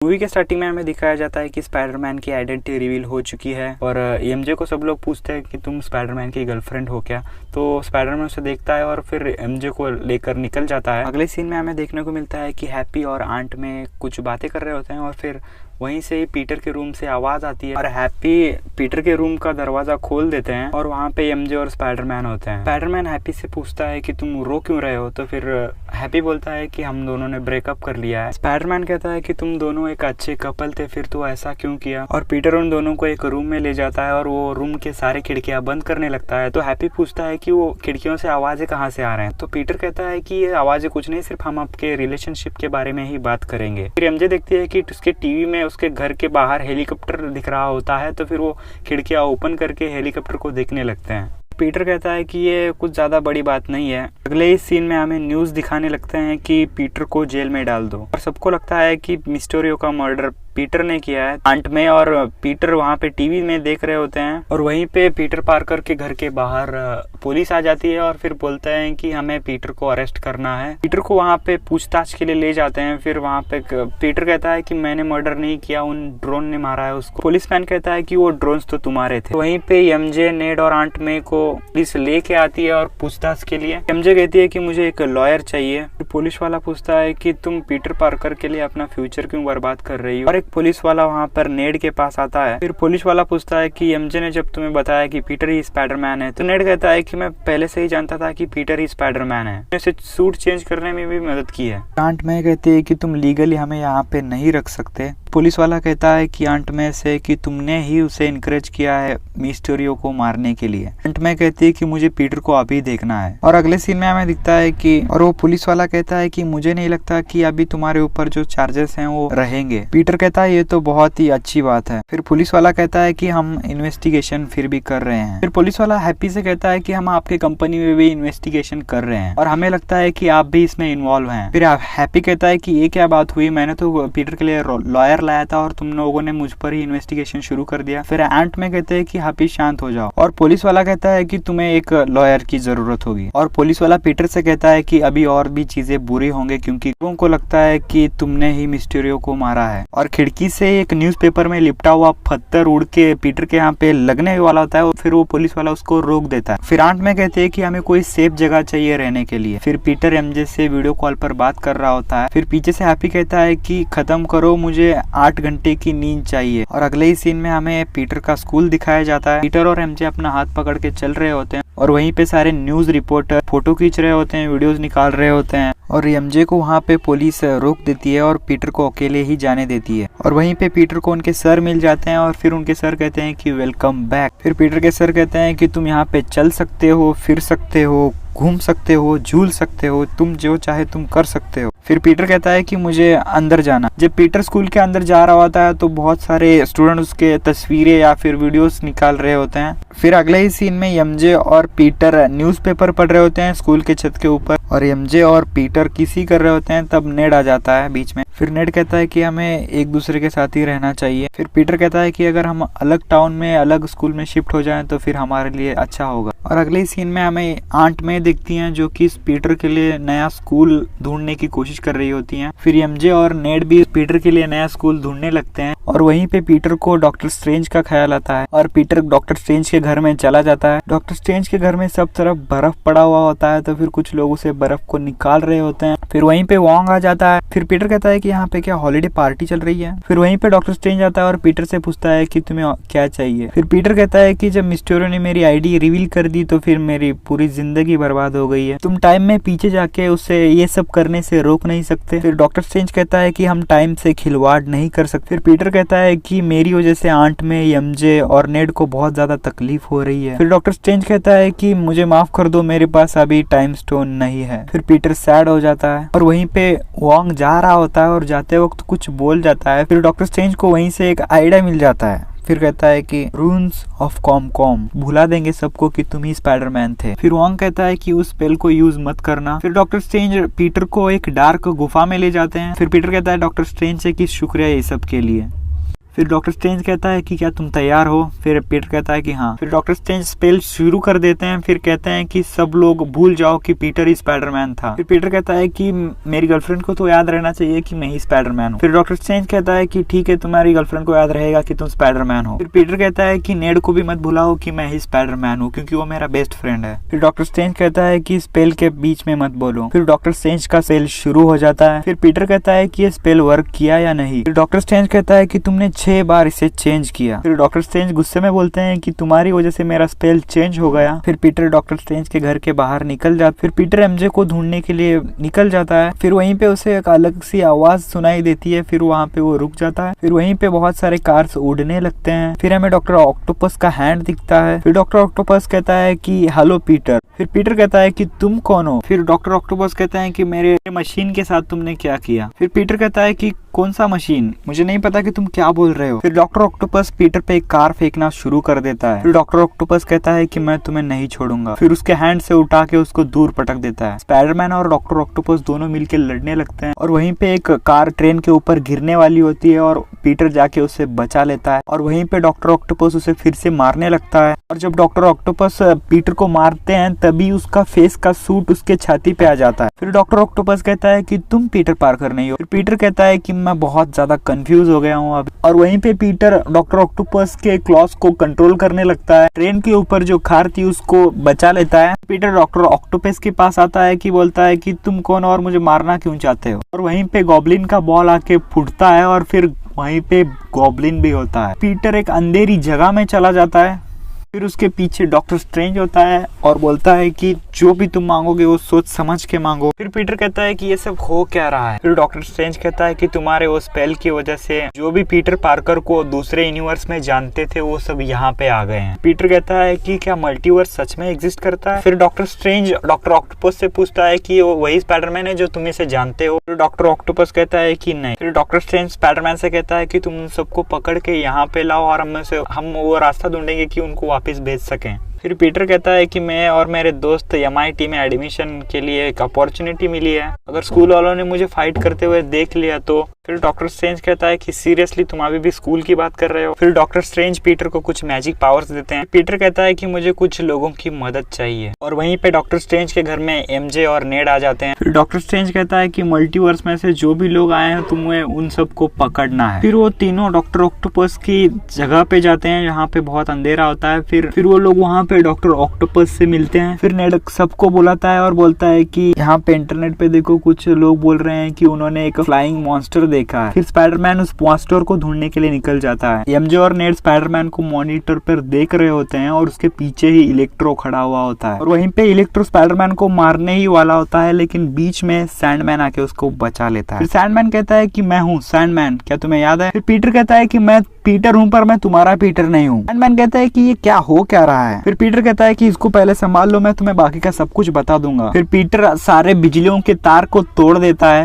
Movie के starting में हमें दिखाया जाता है कि स्पाइडरमैन की आइडेंटिटी रिवील हो चुकी है और एमजे को सब लोग पूछते हैं कि तुम स्पाइडरमैन की गर्लफ्रेंड हो क्या। तो स्पाइडरमैन उसे देखता है और फिर एमजे को लेकर निकल जाता है। अगले सीन में हमें देखने को मिलता है कि हैप्पी और आंट में कुछ बातें कर रहे होते हैं और फिर वहीं से ही पीटर के रूम से आवाज आती है और हैप्पी पीटर के रूम का दरवाजा खोल देते हैं और वहाँ पे एमजे और स्पाइडरमैन होते हैं। स्पाइडरमैन हैप्पी से पूछता है कि तुम रो क्यों रहे हो, तो फिर हैप्पी बोलता है कि हम दोनों ने ब्रेकअप कर लिया है। स्पाइडरमैन कहता है कि तुम दोनों एक अच्छे कपल थे, फिर तो ऐसा क्यों किया। और पीटर उन दोनों को एक रूम में ले जाता है और वो रूम के सारे खिड़कियां बंद करने लगता है। तो हैप्पी पूछता है कि वो खिड़कियों से आवाजें कहाँ से आ रहे हैं। तो पीटर कहता है कि ये आवाजें कुछ नहीं, सिर्फ हम आपके रिलेशनशिप के बारे में ही बात करेंगे। फिर एमजे देखती है कि उसके टीवी में उसके घर के बाहर हेलीकॉप्टर दिख रहा होता है, तो फिर वो खिड़कियां ओपन करके हेलीकॉप्टर को देखने लगते हैं। पीटर कहता है कि ये कुछ ज्यादा बड़ी बात नहीं है। अगले ही सीन में हमें न्यूज दिखाने लगते हैं कि पीटर को जेल में डाल दो और सबको लगता है कि मिस्टीरियो का मर्डर पीटर ने किया है। आंट में और पीटर वहाँ पे टीवी में देख रहे होते हैं और वहीं पे पीटर पार्कर के घर के बाहर पुलिस आ जाती है और फिर बोलते हैं कि हमें पीटर को अरेस्ट करना है। पीटर को वहाँ पे पूछताछ के लिए ले जाते हैं। फिर वहाँ पे पीटर कहता है कि मैंने मर्डर नहीं किया, उन ड्रोन ने मारा है उसको। पुलिसमैन कहता है कि वो ड्रोन्स तो तुम्हारे थे। वहीं पे एमजे, नेड और आंट में को पुलिस लेके आती है और पूछताछ के लिए। एमजे कहती है कि मुझे एक लॉयर चाहिए। पुलिस वाला पूछता है कि तुम पीटर पार्कर के लिए अपना फ्यूचर क्यों बर्बाद कर रही हो। और एक पुलिस वाला वहाँ पर नेड के पास आता है। फिर पुलिस वाला पूछता है कि एमजे ने जब तुम्हें बताया कि पीटर ही स्पाइडरमैन है, तो नेड कहता है कि मैं पहले से ही जानता था कि पीटर ही स्पाइडरमैन है, उसे सूट चेंज करने में भी मदद की है। आंट में कहती है कि तुम लीगली हमें यहाँ पे नहीं रख सकते। पुलिस वाला कहता है कि आंट में से कि तुमने ही उसे इनकरेज किया है मिस्टीरियो को मारने के लिए। आंट में कहती है कि मुझे पीटर को अभी देखना है। और अगले सीन में हमें दिखता है कि और वो पुलिस वाला कहता है कि मुझे नहीं लगता कि अभी तुम्हारे ऊपर जो चार्जेस हैं वो रहेंगे। पीटर कहता है ये तो बहुत ही अच्छी बात है। फिर पुलिस वाला कहता है कि हम इन्वेस्टिगेशन फिर भी कर रहे हैं। फिर पुलिस वाला हैप्पी से कहता है कि हम आपके कंपनी में भी इन्वेस्टिगेशन कर रहे हैं और हमें लगता है कि आप भी इसमें इन्वॉल्व हैं। फिर हैप्पी कहता है कि ये क्या बात हुई, मैंने तो पीटर के लिए लॉयर लाया था और तुम लोगों ने मुझ पर ही इन्वेस्टिगेशन शुरू कर दिया। फिर एंट में कहते हैं कि हैप्पी शांत हो जाओ और पुलिस वाला कहता है कि तुम्हें एक लॉयर की जरूरत होगी। और पुलिस वाला पीटर से कहता है कि अभी और भी चीजें बुरी होंगे क्योंकि लोगों को लगता है कि तुमने ही मिस्टीरियो को मारा है। और खिड़की से एक न्यूज़पेपर में लिपटा हुआ पत्थर उड़ के पीटर के यहाँ पे लगने वाला होता है। फिर वो पुलिस वाला उसको रोक देता है। फिर आंट में कहते हैं कि हमें कोई सेफ जगह चाहिए रहने के लिए। फिर पीटर एमजे से वीडियो कॉल पर बात कर रहा होता है। फिर पीछे से हैप्पी कहता है कि खत्म करो, मुझे 8 घंटे की नींद चाहिए। और अगले ही सीन में हमें पीटर का स्कूल दिखाया जाता है। पीटर और एमजे अपना हाथ पकड़ के चल रहे होते हैं और वहीं पे सारे न्यूज रिपोर्टर फोटो खींच रहे होते हैं, वीडियोस निकाल रहे होते हैं। और एमजे को वहाँ पे पुलिस रोक देती है और पीटर को अकेले ही जाने देती है। और वहीं पे पीटर को उनके सर मिल जाते हैं और फिर उनके सर कहते हैं कि वेलकम बैक। फिर पीटर के सर कहते हैं कि तुम यहाँ पे चल सकते हो, फिर सकते हो, घूम सकते हो, झूल सकते हो, तुम जो चाहे तुम कर सकते हो। फिर पीटर कहता है कि मुझे अंदर जाना। जब पीटर स्कूल के अंदर जा रहा होता है तो बहुत सारे स्टूडेंट उसके तस्वीरें या फिर वीडियोस निकाल रहे होते हैं। फिर अगले ही सीन में एमजे और पीटर न्यूज़पेपर पढ़ रहे होते हैं स्कूल के छत के ऊपर और एमजे और पीटर किसी कर रहे होते हैं। तब नेड आ जाता है बीच में। फिर नेड कहता है कि हमें एक दूसरे के साथ ही रहना चाहिए। फिर पीटर कहता है कि अगर हम अलग टाउन में अलग स्कूल में शिफ्ट हो जाएं तो फिर हमारे लिए अच्छा होगा। और अगले सीन में हमें आंट में दिखती हैं जो कि पीटर के लिए नया स्कूल ढूंढने की कोशिश कर रही होती हैं। फिर एमजे और नेड भी पीटर के लिए नया स्कूल ढूंढने लगते हैं और वहीं पे पीटर को डॉक्टर स्ट्रेंज का ख्याल आता है और पीटर डॉक्टर स्ट्रेंज के घर में चला जाता है। डॉक्टर स्ट्रेंज के घर में सब तरफ बर्फ पड़ा हुआ होता है तो फिर कुछ लोग उसे बर्फ को निकाल रहे होते हैं। फिर वहीं पे वॉन्ग आ जाता है। फिर पीटर कहता है कि यहाँ पे क्या हॉलीडे पार्टी चल रही है। फिर वहीं पे डॉक्टर स्ट्रेंज आता है और पीटर से पूछता है कि तुम्हें क्या चाहिए। फिर पीटर कहता है कि जब मिस्टीरियो ने मेरी आईडी रिवील कर दी तो फिर मेरी पूरी जिंदगी बर्बाद हो गई है, तुम टाइम में पीछे जाके उसे ये सब करने से रोक नहीं सकते। फिर डॉक्टर स्ट्रेंज कहता है कि हम टाइम से खिलवाड़ नहीं कर सकते। फिर पीटर कहता है कि मेरी वजह से आंट में, एमजे और नेड को बहुत ज्यादा तकलीफ हो रही है। फिर डॉक्टर स्ट्रेंज कहता है कि मुझे माफ कर दो, मेरे पास अभी टाइम स्टोन नहीं है। फिर पीटर सैड हो जाता है और वहीं पे वॉन्ग जा रहा होता है और जाते वक्त कुछ बोल जाता है। फिर डॉक्टर स्ट्रेंज को वहीं से एक आइडिया मिल जाता है। फिर कहता है कि रून्स ऑफ कॉम भुला देंगे सबको कि तुम ही स्पाइडरमैन थे। फिर वॉन्ग कहता है कि उस स्पेल को यूज मत करना। फिर डॉक्टर स्ट्रेंज पीटर को एक डार्क गुफा में ले जाते हैं। फिर पीटर कहता है डॉक्टर स्ट्रेंज से कि शुक्रिया ये सब के लिए। फिर डॉक्टर स्ट्रेंज कहता है कि क्या तुम तैयार हो? फिर पीटर कहता है कि हाँ। फिर डॉक्टर स्ट्रेंज स्पेल शुरू कर देते हैं। फिर कहते हैं कि सब लोग भूल जाओ कि पीटर ही स्पाइडरमैन था। फिर पीटर कहता है कि मेरी गर्लफ्रेंड को तो याद रहना चाहिए कि मैं ही स्पाइडरमैन हूँ। फिर डॉक्टर स्ट्रेंज कहता है कि ठीक है, तुम्हारी गर्लफ्रेंड को याद रहेगा कि तुम स्पाइडरमैन हो। फिर पीटर कहता है कि नेड को भी मत भुलाओ कि मैं ही स्पाइडरमैन हूँ, क्योंकि वो मेरा बेस्ट फ्रेंड है। फिर डॉक्टर स्ट्रेंज कहता है कि स्पेल के बीच में मत बोलो। फिर डॉक्टर स्ट्रेंज का स्पेल शुरू हो जाता है। फिर पीटर कहता है कि ये स्पेल वर्क किया या नहीं। फिर डॉक्टर स्ट्रेंज कहता है कि तुमने 6 बार इसे चेंज किया। फिर डॉक्टर स्ट्रेंज गुस्से में बोलते हैं कि तुम्हारी वजह से मेरा स्पेल चेंज हो गया। फिर पीटर डॉक्टर स्ट्रेंज के घर के बाहर निकल जाता। फिर पीटर एमजे को ढूंढने के लिए निकल जाता है। फिर वहीं पे उसे एक अलग सी आवाज सुनाई देती है। फिर वहाँ पे वो रुक जाता है। फिर वहीं पे बहुत सारे कार्स उड़ने लगते हैं। फिर हमें डॉक्टर ऑक्टोपस का हैंड दिखता है। फिर डॉक्टर ऑक्टोपस कहता है कि हेलो पीटर। फिर पीटर कहता है कि तुम कौन हो? फिर डॉक्टर ऑक्टोपस कहता है कि मेरे मशीन के साथ तुमने क्या किया? फिर पीटर कहता है कि कौन सा मशीन? मुझे नहीं पता कि तुम क्या बोल रहे हो। फिर डॉक्टर ऑक्टोपस पीटर पे एक कार फेंकना शुरू कर देता है। फिर डॉक्टर ऑक्टोपस कहता है कि मैं तुम्हें नहीं छोड़ूंगा। फिर उसके हैंड से उठा के उसको दूर पटक देता है। स्पाइडरमैन और डॉक्टर ऑक्टोपस दोनों मिलकर लड़ने लगते हैं और वहीं पे एक कार ट्रेन के ऊपर गिरने वाली होती है और पीटर जाके उसे बचा लेता है और वहीं पे डॉक्टर ऑक्टोपस उसे फिर से मारने लगता है। और जब डॉक्टर ऑक्टोपस पीटर को मारते हैं तभी उसका फेस का सूट उसके छाती पे आ जाता है। फिर डॉक्टर ऑक्टोपस कहता है कि तुम पीटर पार्कर नहीं हो। फिर पीटर कहता है कि मैं बहुत ज्यादा कंफ्यूज हो गया हूँ अब। और वहीं पे पीटर डॉक्टर ऑक्टोपस के क्लॉज को कंट्रोल करने लगता है। ट्रेन के ऊपर जो कार थी उसको बचा लेता है। पीटर डॉक्टर ऑक्टोपस के पास आता है कि बोलता है कि तुम कौन और मुझे मारना क्यों चाहते हो? और वहीं पे गॉब्लिन का बॉल आके फूटता है और फिर वहीं पे गॉब्लिन भी होता है। पीटर एक अंधेरी जगह में चला जाता है। फिर उसके पीछे डॉक्टर स्ट्रेंज होता है और बोलता है कि जो भी तुम मांगोगे वो सोच समझ के मांगो। फिर पीटर कहता है कि ये सब हो क्या रहा है? फिर डॉक्टर स्ट्रेंज कहता है कि तुम्हारे वो स्पेल की वजह से जो भी पीटर पार्कर को दूसरे यूनिवर्स में जानते थे वो सब यहाँ पे आ गए हैं। पीटर कहता है कि क्या मल्टीवर्स सच में एग्जिस्ट करता है? फिर डॉक्टर स्ट्रेंज डॉक्टर ऑक्टोपस से पूछता है कि वो वही स्पाइडरमैन है जो तुम इसे जानते हो? फिर डॉक्टर ऑक्टोपस कहता है कि नहीं। फिर डॉक्टर स्ट्रेंज स्पाइडरमैन से कहता है कि तुम सबको पकड़ के यहाँ पे लाओ और हम वो रास्ता ढूंढेंगे कि उनको वापस भेज सकें। फिर पीटर कहता है कि मैं और मेरे दोस्त MIT में एडमिशन के लिए एक अपॉर्चुनिटी मिली है, अगर स्कूल वालों ने मुझे फाइट करते हुए देख लिया तो। फिर डॉक्टर स्ट्रेंज कहता है कि सीरियसली तुम अभी भी स्कूल की बात कर रहे हो? फिर डॉक्टर स्ट्रेंज पीटर को कुछ मैजिक पावर्स देते हैं। पीटर कहता है कि मुझे कुछ लोगों की मदद चाहिए और वहीं पे डॉक्टर स्ट्रेंज के घर में MJ और नेड आ जाते हैं। फिर डॉक्टर स्ट्रेंज कहता है कि मल्टीवर्स में से जो भी लोग आए हैं तुम्हें उन सबको पकड़ना है। फिर वो तीनों डॉक्टर ऑक्टोपस की जगह पे जाते हैं जहाँ पे बहुत अंधेरा होता है। फिर वो लोग वहाँ पे डॉक्टर ऑक्टोपस से मिलते हैं। फिर नेड सबको बुलाता है और बोलता है कि यहाँ पे इंटरनेट पे देखो, कुछ लोग बोल रहे हैं कि उन्होंने एक फ्लाइंग मॉन्स्टर देखा है। फिर स्पाइडरमैन उस मॉन्स्टर को ढूंढने के लिए निकल जाता है। MJ और नेड स्पाइडरमैन को मॉनिटर पर देख रहे होते हैं और उसके पीछे ही इलेक्ट्रो खड़ा हुआ होता है और वहीं पे इलेक्ट्रो स्पाइडरमैन को मारने ही वाला होता है, लेकिन बीच में सैंडमैन आके उसको बचा लेता है। फिर सैंडमैन कहता है कि मैं हूँ सैंडमैन, क्या तुम्हें याद है? फिर पीटर कहता है कि मैं पीटर हूँ पर मैं तुम्हारा पीटर नहीं हूँ। सैंडमैन कहता है कि ये क्या हो क्या रहा है? फिर पीटर कहता है कि इसको पहले संभाल लो, मैं तुम्हें बाकी का सब कुछ बता दूंगा। फिर पीटर सारे बिजलियों के तार को तोड़ देता है